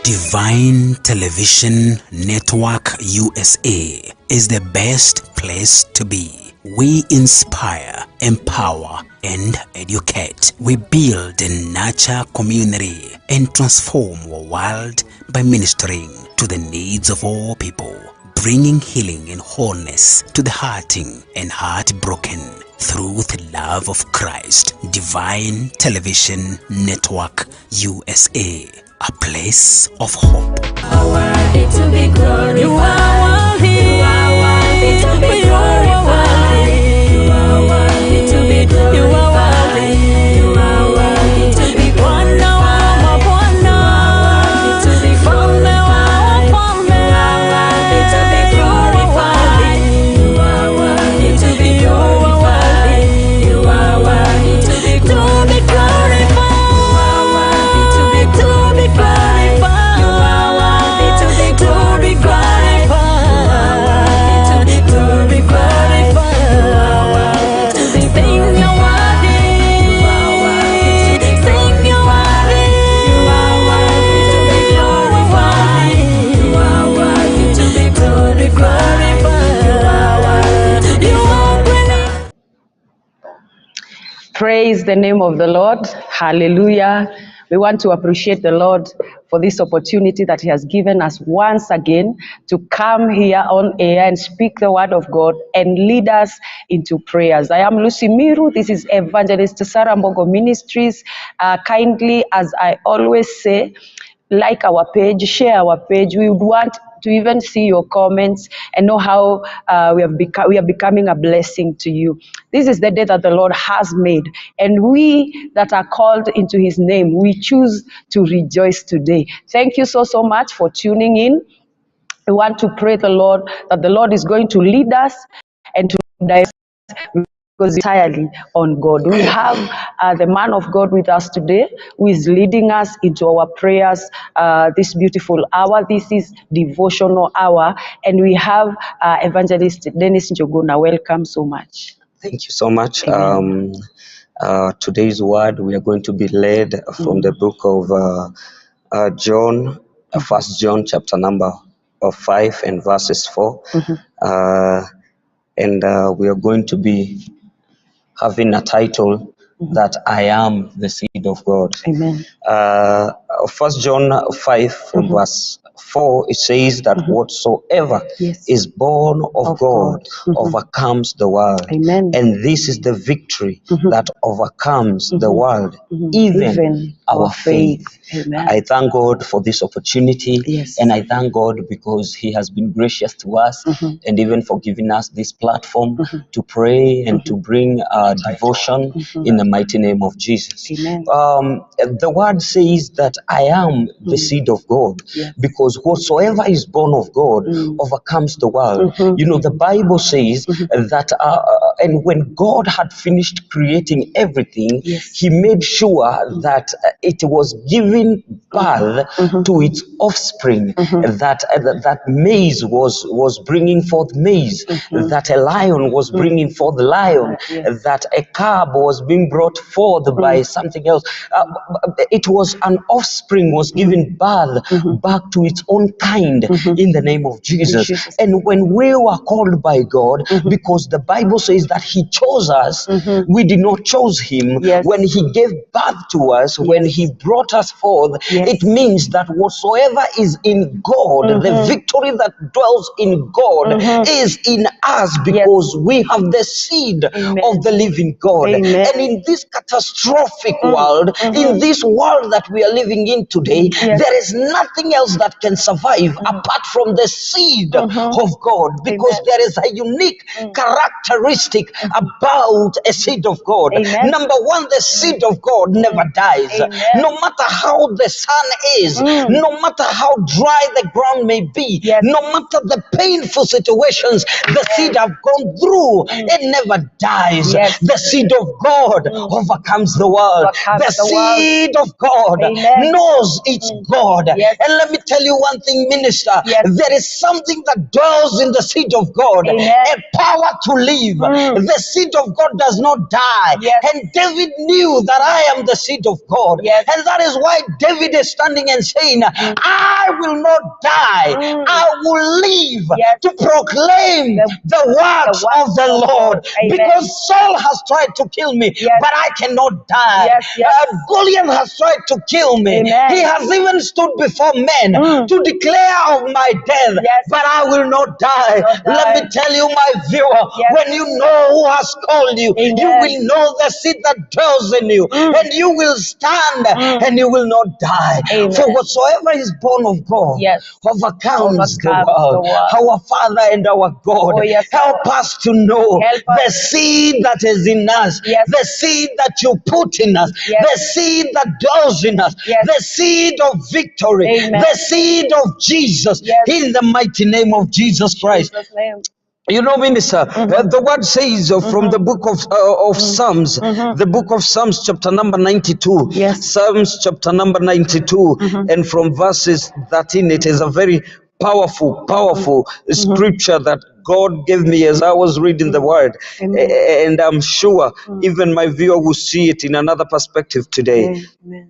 Divine Television Network USA is the best place to be. We inspire, empower, and educate. We build and nurture community and transform our world by ministering to the needs of all people, bringing healing and wholeness to the hurting and heartbroken through the love of Christ. Divine Television Network USA, a place of hope. You are worthy to be glorified. You are worthy. You are worthy to be glorified. You are worthy to be glorified. You are worthy. You are worthy to be glorified. You are worthy to be glorified. You are worthy to be glorified. You are worthy to be glorified. You are worthy to be glorified. Praise the name of the Lord. Hallelujah. We want to appreciate the Lord for this opportunity that He has given us once again to come here on air and speak the word of God and lead us into prayers. I am Lucy Miru. This is Evangelist Sarah Mbogo Ministries. Kindly, as I always say, like our page, share our page. We would want to even see your comments and know how we are becoming a blessing to you. This is the day that the Lord has made, and we that are called into His name, we choose to rejoice today. Thank you so much for tuning in. We want to pray the Lord that the Lord is going to lead us and to direct us, because entirely on God. We have the man of God with us today, who is leading us into our prayers this beautiful hour. This is devotional hour, and we have Evangelist Dennis Njoguna. Welcome so much. Thank you so much. Amen. Today's word, we are going to be led from the book of John, 1 John chapter number 5 and verses 4. And we are going to be having a title that I am the seed of God. Amen. 1 John 5 from verse 4, it says that whatsoever is born of God overcomes the world. Amen. And this is the victory that overcomes the world, even our faith. Amen. I thank God for this opportunity, and I thank God because He has been gracious to us, and even for giving us this platform to pray and to bring devotion in the mighty name of Jesus. Amen. The word says that I am the seed of God, because whatsoever is born of God overcomes the world. You know, the Bible says that and when God had finished creating everything, He made sure that it was giving birth to its offspring, that maize was bringing forth maize, that a lion was bringing forth lion, that a calf was being brought forth by something else. It was an offspring was giving birth back to its own kind in the name of Jesus. And when we were called by God, because the Bible says that He chose us, we did not choose Him. When He gave birth to us, when He brought us forth, it means that whatsoever is in God, the victory that dwells in God is in us, because we have the seed of the living God. Amen. And in this catastrophic world, in this world that we are living in today, there is nothing else that can survive apart from the seed of God, because there is a unique characteristic about a seed of God. Number one, the seed of God never dies. No matter how the sun is, no matter how dry the ground may be, no matter the painful situations the seed have gone through, it never dies. The seed of God overcomes the world. The seed of God knows its God. And let me tell you one thing, minister, there is something that dwells in the seed of God, a power to live, The seed of God does not die. Yes. And David knew that I am the seed of God. Yes. And that is why David is standing and saying, I will not die. I will live Yes. to proclaim the works of the Lord. Amen. Because Saul has tried to kill me, Yes. but I cannot die. Yes, yes. Goliath has tried to kill me. Amen. He has even stood before men to declare of my death, Yes. but I will not die. Not die. Let me tell you, my viewer, Yes. when you know who has called you, Amen. you will know the seed that dwells in you, and you will stand and you will not die. Amen. For whatsoever is born of God Yes. overcomes the Overcomes world. the world. Our Father and our God, Oh, yes, help Lord. us to know Help the us. seed that is in us, Yes. the seed that you put in us, Yes. the seed that dwells in us, Yes. the seed of victory, Amen. the seed of Jesus, Yes. in the mighty name of Jesus Christ. Jesus' name. You know, minister, the word says from the book of Psalms, the book of Psalms, chapter number 92. Yes. Psalms, chapter number 92, and from verses 13, it is a very powerful scripture that God gave me as I was reading the word. Amen. And I'm sure even my viewer will see it in another perspective today. Amen.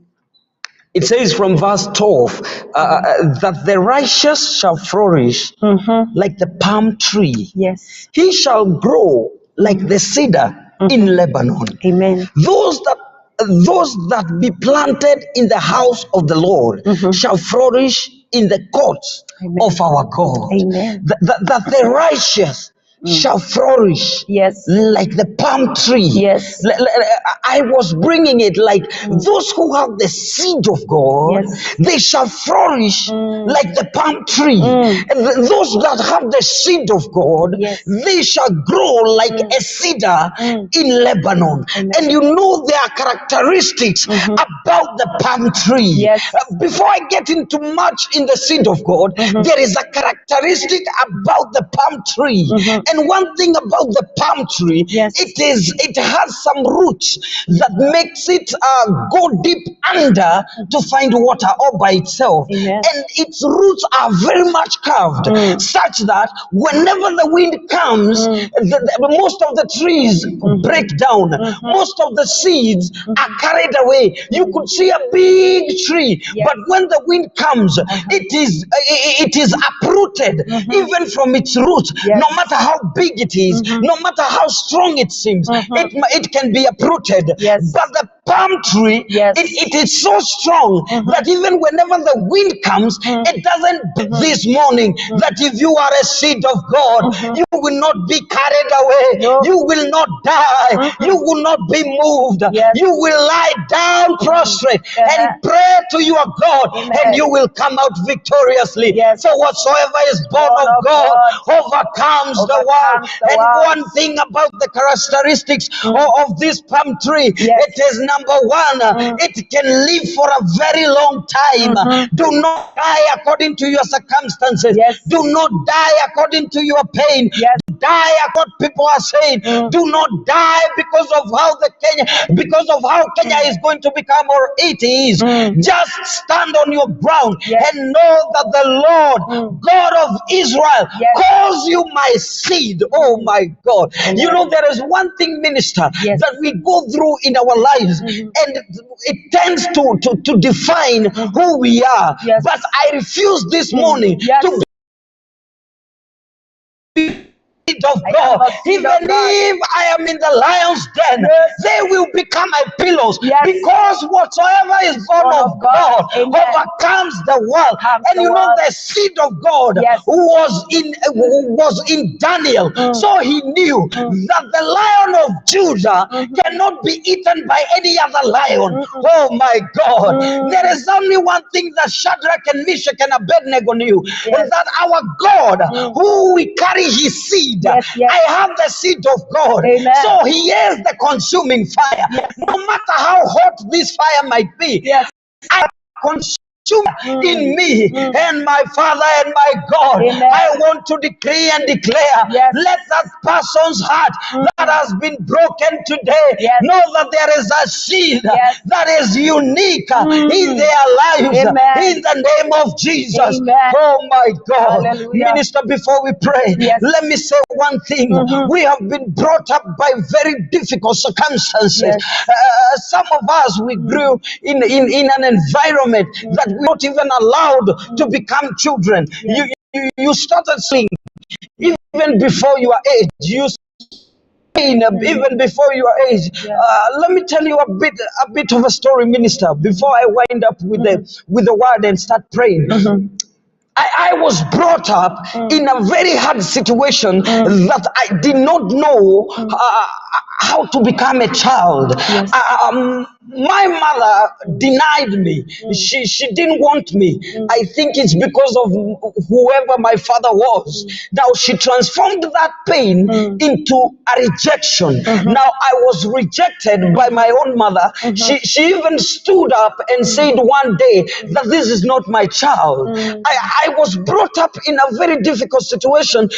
It says from verse 12 that the righteous shall flourish like the palm tree. Yes. He shall grow like the cedar in Lebanon. Amen. Those that be planted in the house of the Lord shall flourish in the courts Amen. of our God. Amen. That the righteous shall flourish Yes. like the palm tree. Yes. I was bringing it like those who have the seed of God, Yes. they shall flourish like the palm tree. And those that have the seed of God, Yes. they shall grow like a cedar in Lebanon. Amen. And you know there are characteristics about the palm tree. Yes. Before I get into much in the seed of God, there is a characteristic about the palm tree. And one thing about the palm tree, Yes. it has some roots that makes it go deep under to find water all by itself. Amen. And its roots are very much carved, such that whenever the wind comes, most of the trees break down. Most of the seeds are carried away. You could see a big tree, Yes. but when the wind comes, it is uprooted even from its roots. Yes. No matter how big it is, no matter how strong it seems, it can be uprooted. Yes. But the palm tree, Yes. it is so strong that even whenever the wind comes, it doesn't. This morning, that if you are a seed of God, you will not be carried away. No. You will not die. You will not be moved. Yes. You will lie down prostrate and pray to your God, Amen. and you will come out victoriously. Yes. For whatsoever is born of God overcomes the world. And one thing about the characteristics of this palm tree, Yes. it is number one, it can live for a very long time. Do not die according to your circumstances. Yes. Do not die according to your pain. Yes. Die at what people are saying. Do not die because of how Kenya is going to become or it is. Just stand on your ground and know that the Lord God of Israel calls you my seed. Oh my God. You know, there is one thing, minister, that we go through in our lives, and it tends to define who we are. Yes. But I refuse this morning to of God. Even if I am in the lion's den, they will become my pillows, because whatsoever is born of God overcomes the world. And you know, the seed of God was in Daniel, so he knew that the Lion of Judah cannot be eaten by any other lion. Oh my God, there is only one thing that Shadrach and Meshach and Abednego knew, and that our God, who we carry his seed, I have the seed of God. Amen. So he is the consuming fire. No matter how hot this fire might be, I consume in me and my Father and my God. Amen. I want to decree and declare, Yes. let that person's heart that has been broken today Yes. know that there is a seed Yes. that is unique in their lives Amen. in the name of Jesus. Amen. Oh my God. Hallelujah. Minister, before we pray, Yes. let me say one thing. We have been brought up by very difficult circumstances. Yes. Some of us, we grew in an environment that we're not even allowed to become children. Yes. You started seeing even before your age. You even before your age. Yeah. Let me tell you a bit of a story, Minister, before I wind up with the word and start praying. I was brought up in a very hard situation that I did not know how to become a child. Yes. My mother denied me. She didn't want me. I think it's because of whoever my father was. Now she transformed that pain into a rejection. Now I was rejected by my own mother. She even stood up and said one day that this is not my child. I was brought up in a very difficult situation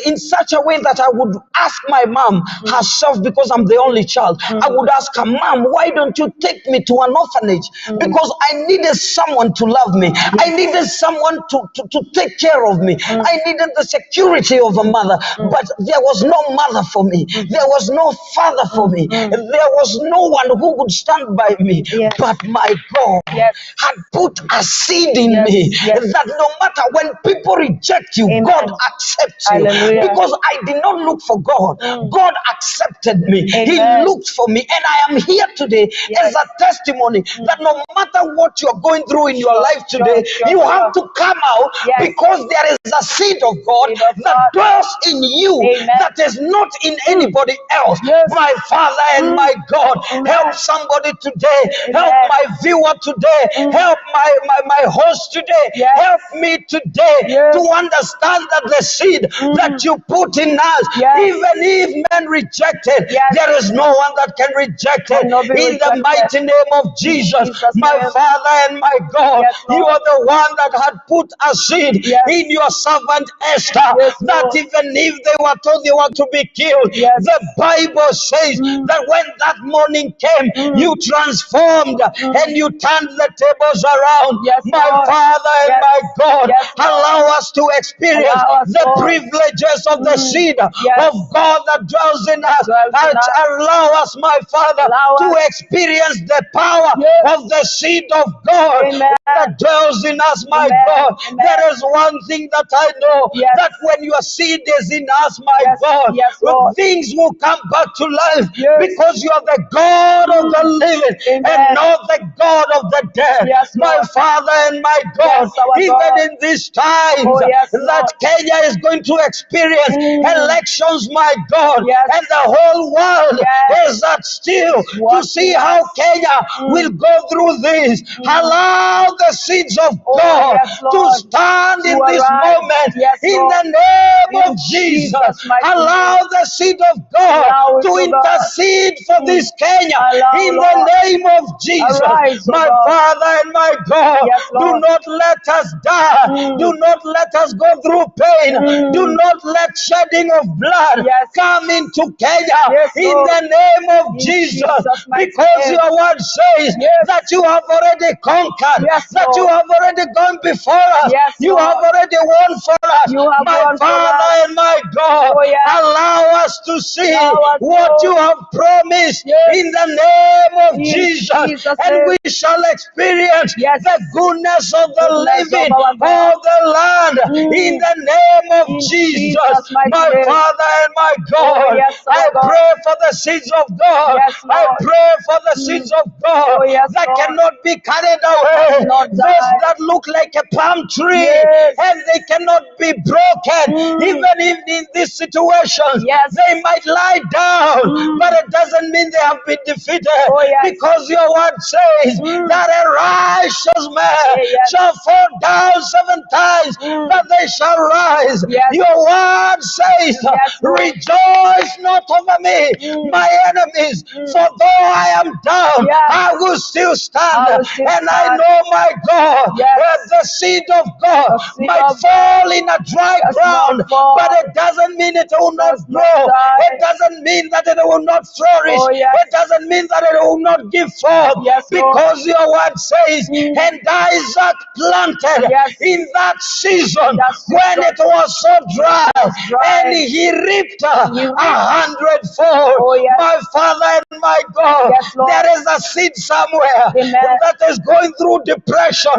in such a way that I would ask my mom herself, because I'm the only child. I would ask her, Mom, why don't you take me to an orphanage? Because I needed someone to love me. I needed someone to take care of me. I needed the security of a mother, but there was no mother for me. There was no father for me. There was no one who would stand by me. Yes. But my God Yes. had put a seed in Yes, me yes. that no matter when people reject you, Amen. God accepts you. Hallelujah. Because I did not look for God. God accepted me. He Amen. looked for me. And I am here today Yes. as a testimony that no matter what you're going through in your life today, you have to come out Yes. because there is a seed of God Seed of that God. dwells in you Amen. that is not in anybody else. Yes. My Father and my God, Amen. help somebody today. Help Amen. my viewer today. Help my host today. Yes. Help me today Yes. to understand that the seed that you put in us, Yes. even if men reject it, Yes. there is no one that can reject it. Cannot be In the rejected. mighty name of Jesus, Jesus' my name. Father and my God, Yes, Lord. you are the one that had put a seed Yes. in your servant Esther, Yes, that Lord. even if they were told they were to be killed, Yes. the Bible says that when that morning came, you transformed and you turned the tables around. Yes, My Lord. Father and Yes. my God, Yes, Lord. allow us to experience Allow us, the Lord. privileges of the seed Yes. of God that dwells in us. Dwells in us. Allow us, my Father, Allow to us. experience the power Yes. of the seed of God Amen. that dwells in us, my Amen. God. Amen. There is one thing that I know, Yes. that when your seed is in us, my Yes. God, Yes, Lord. things will come back to life Yes. because you are the God of the living Amen. and not the God of the dead. Yes, My Lord. Father and my God, Yes, our even God. in these times Oh, yes, that Lord. Kenya is going to experience elections, my God, Yes. and the whole world Yes. is at still to Watching see how us. Kenya will go through this. Allow the seeds of Oh, God yes, to Lord. stand To in this arise. moment Yes, in Lord. the name In of Jesus. Jesus' mighty Allow name. the seed of God Allow it, to oh God. intercede for this Kenya Allow, in Lord. the name of Jesus. Arise, oh My God. Father and my God, Yes, do Lord. not let us die. Do not let us go through pain. Do not let shedding of blood Yes. come into Kenya Yes, in Lord. the name of In Jesus. Jesus' mighty Because name. your word says Yes. that you have already conquered, Yes, that you Lord. have already gone before us. Yes, You have Lord. already won for us. You have My won for Father us. and my God, Oh, yes. allow us to see Allow us, what you Lord. have promised Yes. in the name of In Jesus, Jesus' and name. we shall experience Yes. the goodness of the Goodness living of our God. of the land in the name of In Jesus. Jesus' mighty My name. Father and my Oh, God, yes, our I God. pray for the seeds of God. Yes, I Lord. pray for the seeds of God Oh, yes, that Lord. cannot be carried away. Not Those die. that look like a palm tree Yes. and they cannot be broken. Even if in these situations Yes. they might lie down, but it doesn't mean they have been defeated. Oh, yes. Because your word says that a righteous man Yeah, yes. shall fall down 7 times, but they shall rise. Yes. Your word says, Yes, Lord. rejoice not over me, my enemies, for though I am down, down, Yes. I will still stand. I will still And I stand. know, my God, Yes. that the seed of God The seed might of fall in a dry Yes, ground, might fall. but it doesn't mean it will not Does not grow. die. It doesn't mean that it will not flourish. Oh, yes. It doesn't mean that it will not give forth. Yes, Lord. Because your word says, and Isaac planted Yes. in that season That when season. it was so dry, was dry. and he reaped He reaped. 100-fold. Oh, yes. My Father and my God, Yes, Lord. there is a seed somewhere Amen. that is going through depression.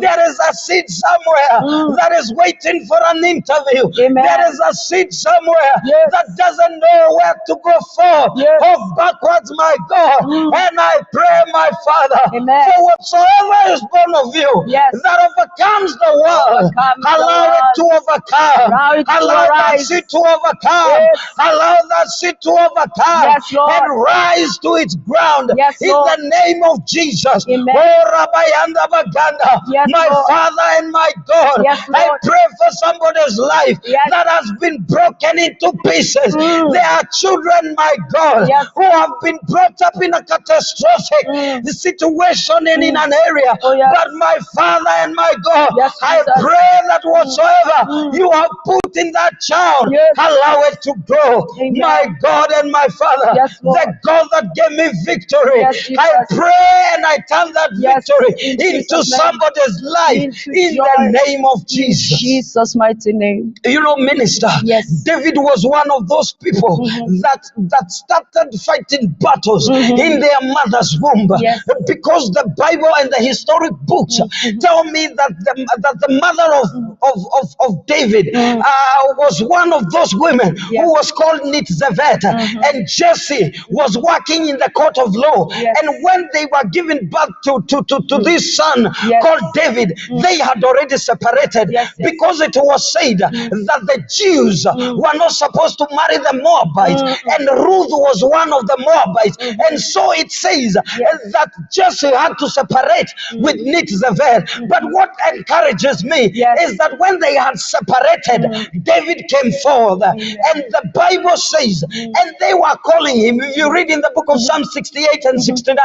There is a seed somewhere that is waiting for an interview. Amen. There is a seed somewhere Yes. that doesn't know where to go forward Yes. or backwards, my God. And I pray, my Father, Amen. for whatsoever is born of you Yes. that overcomes the world, Overcomes the allow it to world. overcome. Allow it to Allow that arise. seed to overcome. Yes. Allow that seed to overcome Yes, Lord. and rise to its ground Yes, in Lord. the name of Jesus. Amen. Oh, Rabbi Baganda, Yes, my Lord. Father and my God, Yes, I Lord. pray for somebody's life Yes. that has been broken into pieces. There are children, my God, Yes. who have been brought up in a catastrophic situation and in an area. Oh, yes. But my Father and my God, Yes, I Jesus. pray that whatsoever you have put in that child, Yes. allow it to grow. Amen. My God and my Father, Yes, Lord. the God that gave me victory, Yes, Jesus. I pray and I turn that Yes, victory in into Jesus' name. somebody's life Into in joy. the name of In Jesus. Jesus' mighty name. You know, minister, Yes. David was one of those people that started fighting battles in their mother's womb. Yes. Because the Bible and the historic books tell me that the mother of David was one of those women Yes. who was called Nitzaveth, and Jesse was working in the court of law. Yes. And when they were giving birth to this son Yes. called David, they had already separated. Yes, yes. Because it was said that the Jews were not supposed to marry the Moabites, and Ruth was one of the Moabites. And so it says that Jesse had to separate with Nitzaveth. But what encourages me Yes. is that when they had separated, David came forth, and the Bible says, and they were calling him, if you read in the book of Psalm 68 and 69,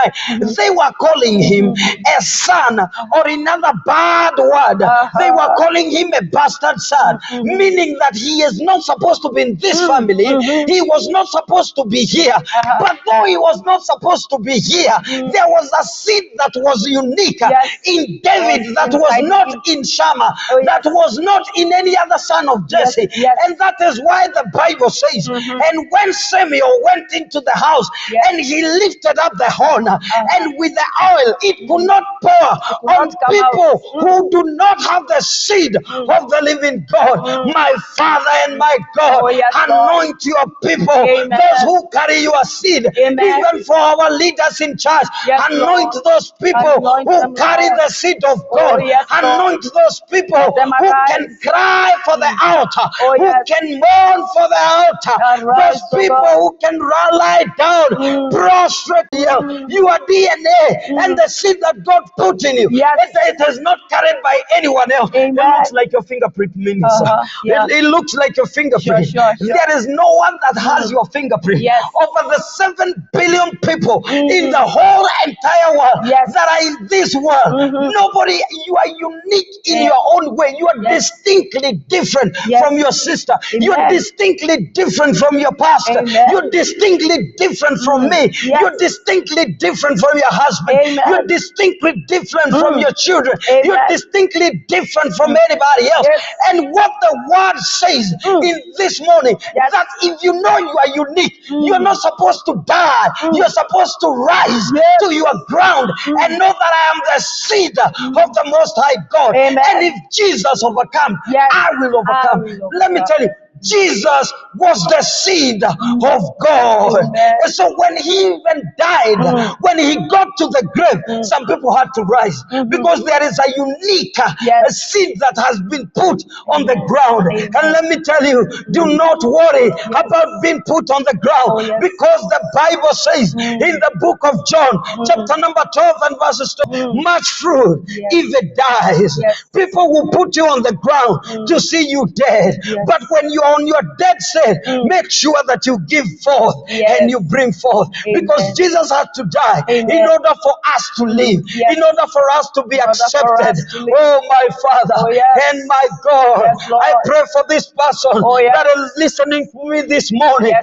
they were calling him a son, or another bad word. They were calling him a bastard son, meaning that he is not supposed to be in this family. He was not supposed to be here. But though he was not supposed to be here, there was a seed that was unique Yes. in David, Yes, that was inside not him. in Shammah, Oh, yes. that was not in any other son of Yes, Jesse. yes. And that is why the Bible says, and when Samuel went into the house, Yes. and he lifted up the horn, and with the oil, it could not pour could on not come people out. who do not have the seed of the living God. My Father and my God, Oh, yes, Lord. anoint your people, Amen. those who carry your seed, Amen. even for our leaders in church. Yes, Anoint Lord. those people Anoint who them, carry Lord. the seed of Oh, God. yes, Lord. Anoint those people Let them who arise. can cry for the altar, Oh, who yes. can mourn for the altar, Arise, those oh people God. who can lie down, prostrate your DNA and the seed that God put in you. Yes. It is not carried by anyone else. It Amen. looks like your fingerprint, minister. Yeah. It looks like your fingerprint. Sure. There is no one that has your fingerprint. Yes. Over the 7 billion people in the whole entire world Yes. that are in this world, nobody, you are unique in your own way. You are distinctly different from your sister. You are distinctly different from your pastor. Amen. You're distinctly different from me. Yes. You're distinctly different from your husband. Amen. You're distinctly different from your children. Amen. You're distinctly different from anybody else. Yes. And what the word says in this morning, Yes. that if you know you are unique, you're not supposed to die. You're supposed to rise Yes. to your ground and know that I am the seed of the Most High God. Amen. And if Jesus overcome, Yes. I will overcome. will Let me overcome. tell you, Jesus was the seed of God. Amen. And so when he even died, when he got to the grave, some people had to rise because there is a unique Yes. seed that has been put on the ground. Amen. And let me tell you, do not worry about being put on the ground, Oh, yes. because the Bible says in the book of John, chapter number 12 and verses 2, much fruit if it dies. Yes. People will put you on the ground to see you dead. Yes. But when you are on your deathbed, make sure that you give forth and you bring forth. Because Jesus had to die in order for us to live, in order for us to be accepted. Oh, my Father and my God, I pray for this person that is listening to me this morning.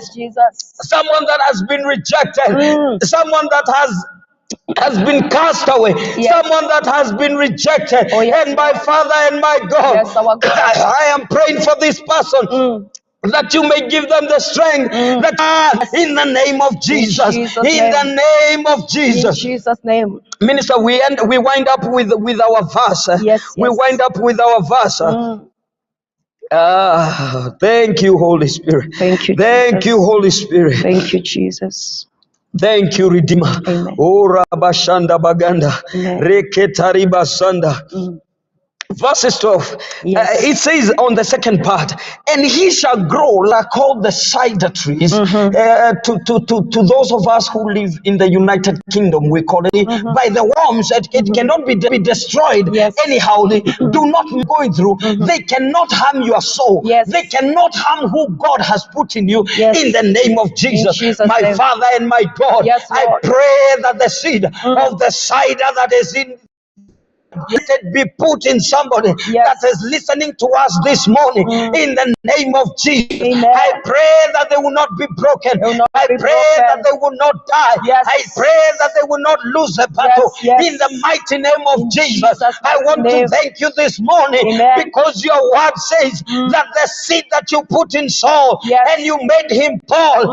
Someone that has been rejected, someone that has been cast away, someone that has been rejected. And my Father and my God, I am praying for this person. That you may give them the strength that in the name of Jesus, in the name of Jesus. In Jesus' name. Minister, we wind up with our verse. We wind up with our verse. Thank you, Holy Spirit. Thank you, Thank Jesus. you, Holy Spirit. Thank you, Jesus. Thank you, Redeemer. Amen. Oh, Rabashanda Baganda. Reketariba Sanda. Verses 12, it says on the second part, and he shall grow like all the cider trees. To those of us who live in the United Kingdom, we call it by the worms. It cannot be destroyed anyhow. They do not be going through. They cannot harm your soul. They cannot harm who God has put in you. In the name of Jesus, my name. Father and my God, I pray that the seed of the cider that is in be put in somebody that is listening to us this morning in the name of Jesus. I pray that they will not be broken. I pray that they will not die. I pray that they will not lose the battle in the mighty name of Jesus. I want to thank you this morning because your word says that the seed that you put in Saul and you made him Paul,